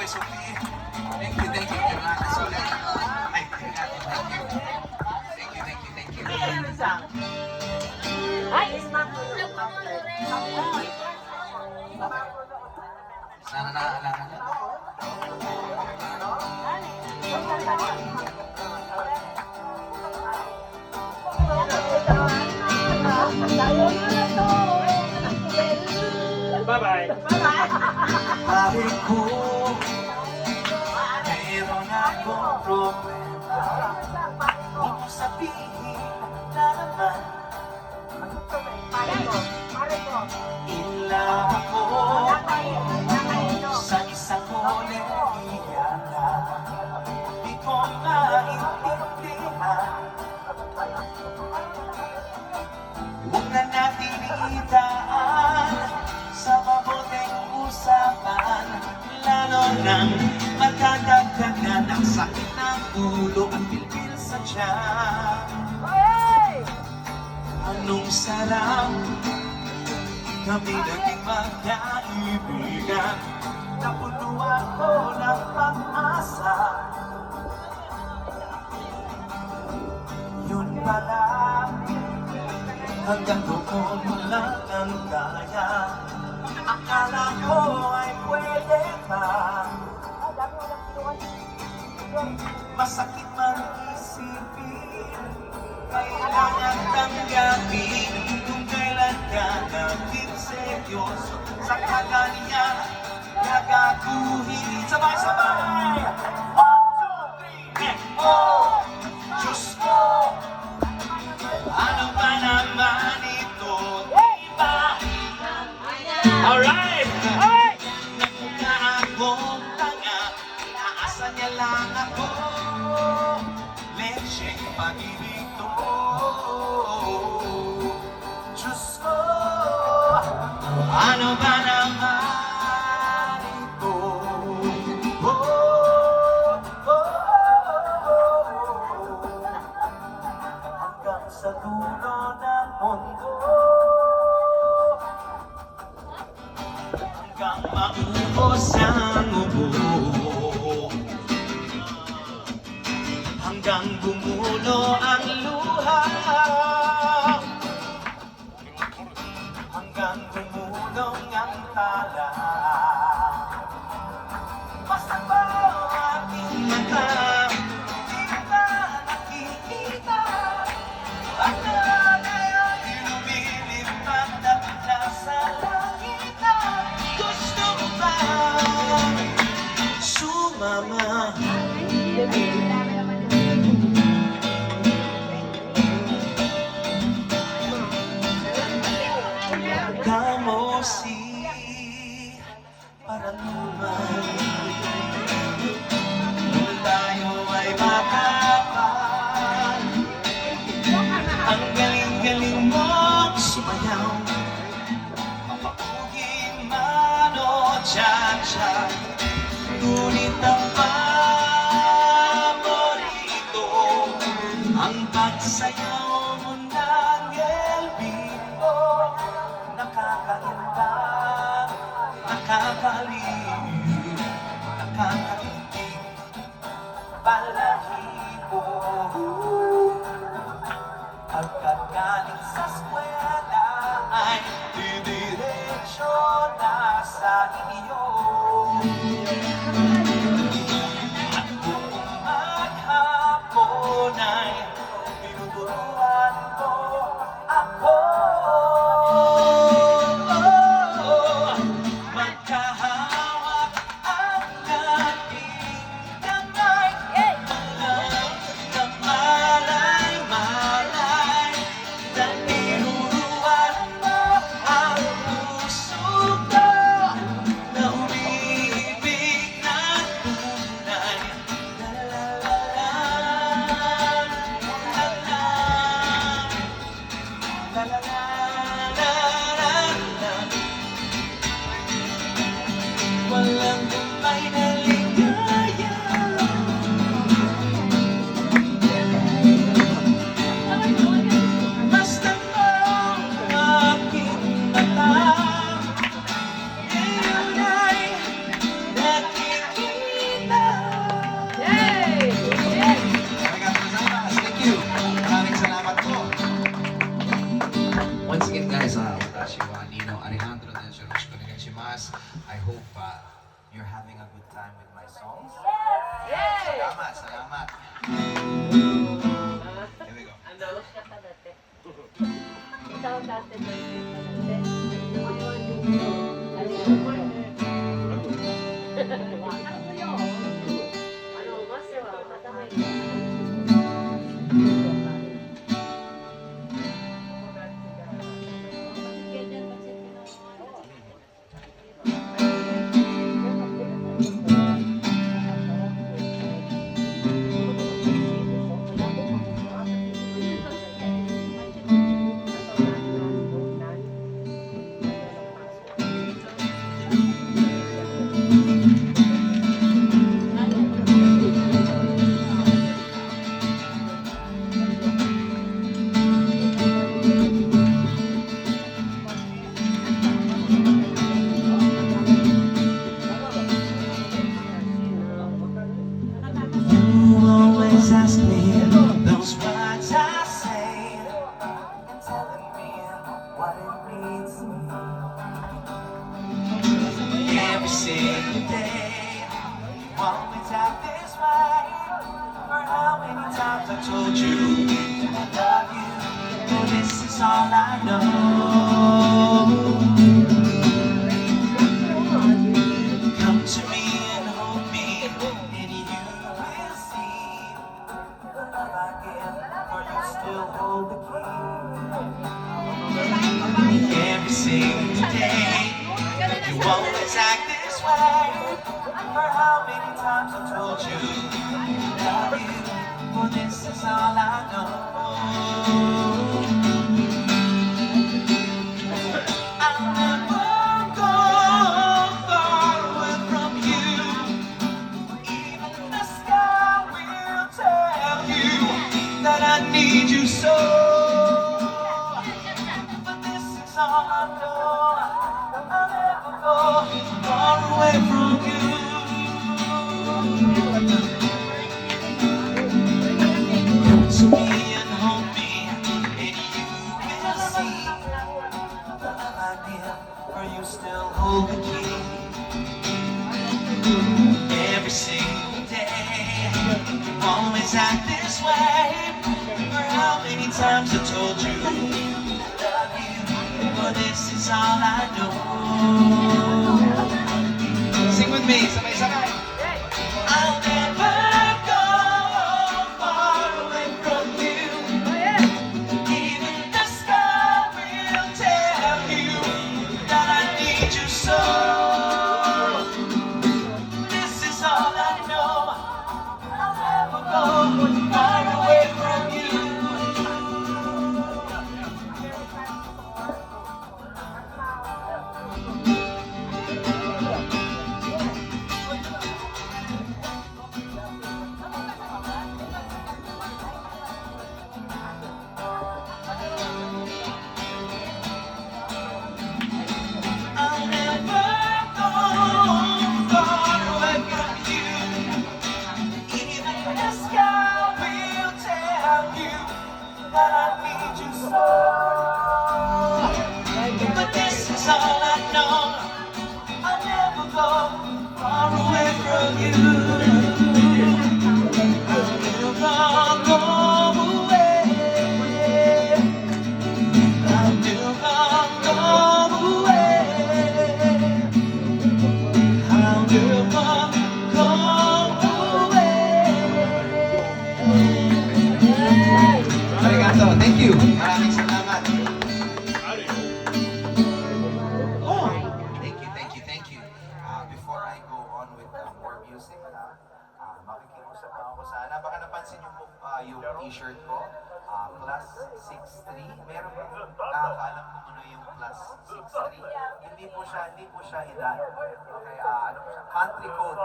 Boy Sophie. Thank you, thank you. Yung mga kasulat. Ay, thank you. Thank you, thank you. Ay, is not Sana naaalala na. Bye-bye. Kahit ko mayroon akong problema, huwag mo sabihin na naman ilang ako sa isang kolehiya na di ko maintindihan. Huwag na natin itaan sa mabuting usapan, lalo nang matadagdagan ang sakit ng ulo at pilpil sa tiyan. Anong sarap kami naging magkaibigan, napuno ako ng pag-asa. Yun pala, hanggang doon lang ang kaya. Akala ko ay pwede pa, masakit man isipin, kailangan tanggapin kung kailan ka naging seryoso sa kaganyan gagaguhin. Sabay-sabay! 1, 2, 3, oh! Diyos ko! Ano ba naman ito? Diba? Alright! Nakuha akong tanga, naasa niya lang ako. Lecheng pag-ibig to. Diyos ko, ano ba naman ito? Oh, oh, oh. Hanggang sa dulo ng mundo, hanggang maubos ang ubo, hanggang bumulo ang luha, hanggang bumulong ang tala. Basta ba ang aking mata, di ka nakikita, at ngayon lumilipad at nasa langit na. Gusto mo ba sumama? Kamosi para naman kung tayo ay makapan. Ang galing-galing mong sumayaw, mapapugin man o cha-cha, ngunit ang paborito ang pagsayaw mo ng elbito. Nakakainda, nakakaliw, nakakaindig, balahibo. Pagkagaling sa eskwela ay didiretsyo na sa iyo. At buong maghapon ay tinuturuan mo ako. Magkahawak ang ating kamay, alam na malay-malay, na niruruan mo ang puso ko, na umiibig ng You always ask me those words I say, and telling me what it means to me. Every single day, you always act this way. For how many times I told you I love you, well, this is all I know. Come to me and hold me, and you will see the love I give, for you still hold the key. Every single day, you always act this way. For how many times I told you I love you, well, this is all I know. I'll never go far away from you. Even the sky will tell you that I need you so. But this is all I know. I'll never go far away from you. Come to me and hold me, and you will see the love I give, for you still hold the key. Every single day, you always act this way. For how many times I told you I love you, but this is all I know. Sing with me, sabay-sabay. I'll never go far away from you. Even the sky will tell you that I need you so. This is all I know. I'll never go far away from you. I'll never go far away from you. Even the sky will tell you that I need you so. But this is all I know. I'll never go far away from you. I'll never go away. I'll never go away. I'll never go away. Arigato, thank you. Maraming salamat. Oh, thank you. Before I go on with more music, makikiusap lang ako sana. Baka napansin niyo po yung t-shirt ko, class 6'3". Meron po, nakakaalam kung ano yung class 6'3". Hindi po siya edad. Okay, ano po siya? Country code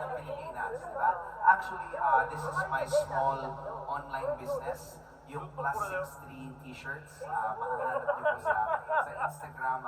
ng Pilipinas, di ba? Actually, this is my small online business. Yung class 6'3" t-shirts, makahanap niyo po sa Instagram.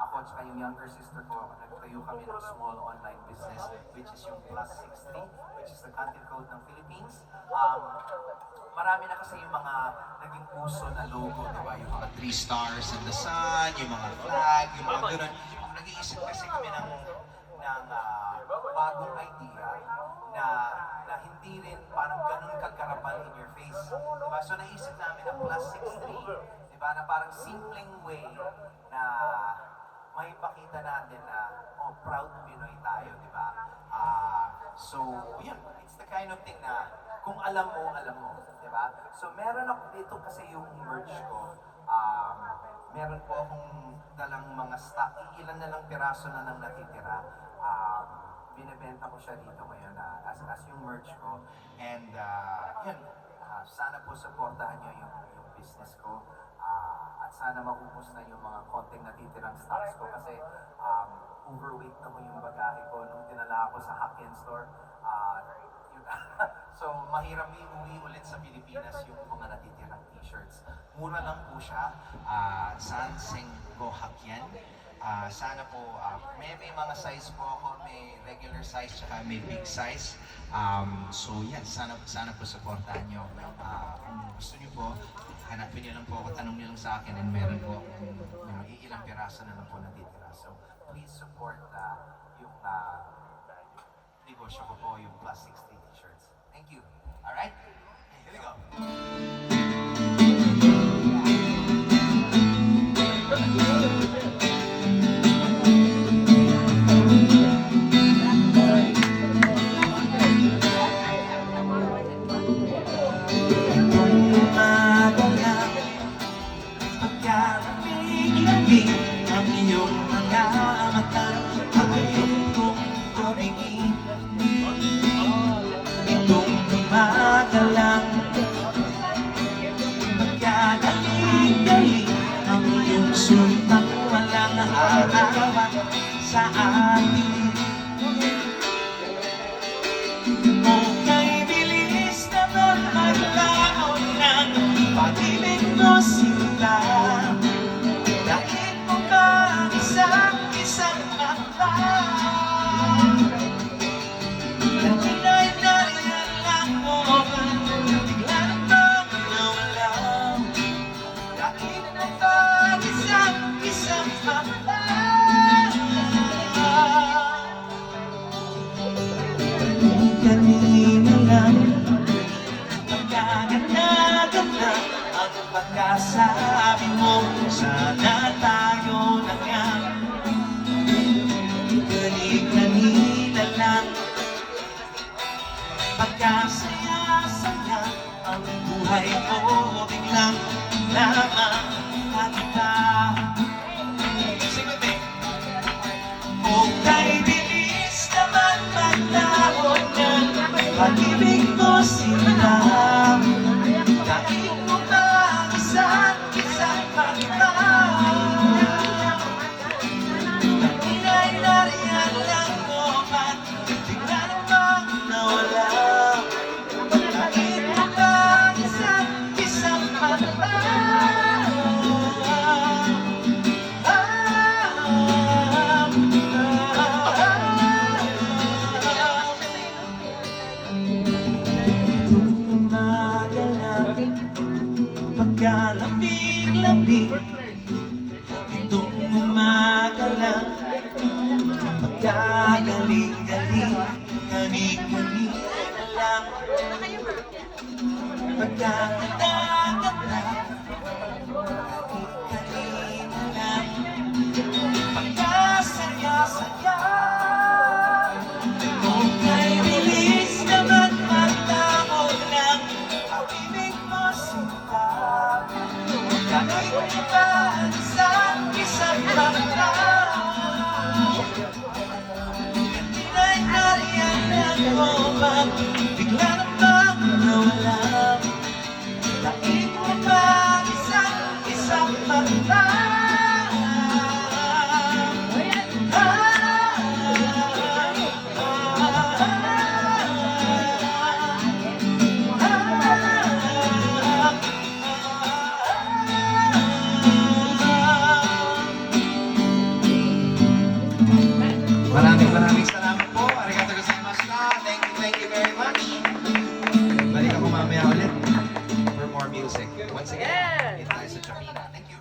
Ako at saka yung younger sister ko, nagtayo kami ng small online business, which is yung class 6'3", which is the country code ng Philippines. Marami na kasi yung mga naging uso na logo, di ba? Yung mga 3 stars in the sun, yung mga flag, yung mga gano'n. Nag-iisip kasi kami ng bagong idea na hindi rin parang ganun kagarapan in your face. Diba? So naisip namin na plus 6'3", ba, na parang simpleng way na maipakita natin na, oh, proud Pinoy tayo, di ba? So, yun, it's the kind of thing na kung alam mo, di ba? So, meron ako dito kasi yung merch ko. Meron po akong dalang mga stock, ilan na lang piraso na nang natitira. Binebenta ko siya dito ngayon as yung merch ko. And yun, sana po supportahan nyo yung business ko. At sana maubos na yung mga konting natitirang stocks ko kasi overweight na ko yung bagahe ko nung dinala ako sa Hackien store. So, mahirap iuwi ulit sa Pilipinas yung mga natitirang t-shirts. Mura lang po siya. Sanseng Go Hackien. Sana po, may mga size po ako, may regular size, tsaka may big size. So yan, sana po supportahan nyo. Kung gusto nyo po, hanapin nyo lang po ako, tanong nyo lang sa akin, and meron po akong ilang piraso na lang po natitira. So please support yung negosyo ko po, yung Plus 60 t-shirts. Thank you. Alright? Here we go. Pagkalamig-lamig ang iyong mga mata, ayaw kong tumingin. Itong gumagalang, pagkagaling-galing ang iyong suntang walang aawan sa atin. Okay, bilis naman maglaon ng pag-ibig mo sila. Dahil mo ba isang mata? Natinay na yan lang mo ba? Bigla naman nawala. Dahil mo ba isang mata? Kanina lang pagkaganda-ganda ang pagkasabi mo, sana tayo na nga. Kanina lang pagkasaya-saya ang buhay ko, biglang lamang kita. Sing with me. Okay, bilis naman maglaon ng pag-ibig ko sila. Dahil mo ba isang mata? Nakinay na riyan lang mo ba? Bigla namang nawala. Dahil mo ba isang mata? Pagkalamig-lamig itong umaga lang, pagkagaling-galing, kanina lang, pagkaganda-ganda, kanina lang, pagkasaya-saya. Okay, bilis naman maglaon lang, pag-ibig mo sila. Dahil mo ba isang mata? Kantina'y nariyan lang mo ba? Bigla namang nawala. Dahil mo ba isang mata? Maraming salamat po. Arigato gozaimasu. Thank you very much. Balik ako mamaya ulit for more music. Once again, dito tayo sa Chapina. Thank you.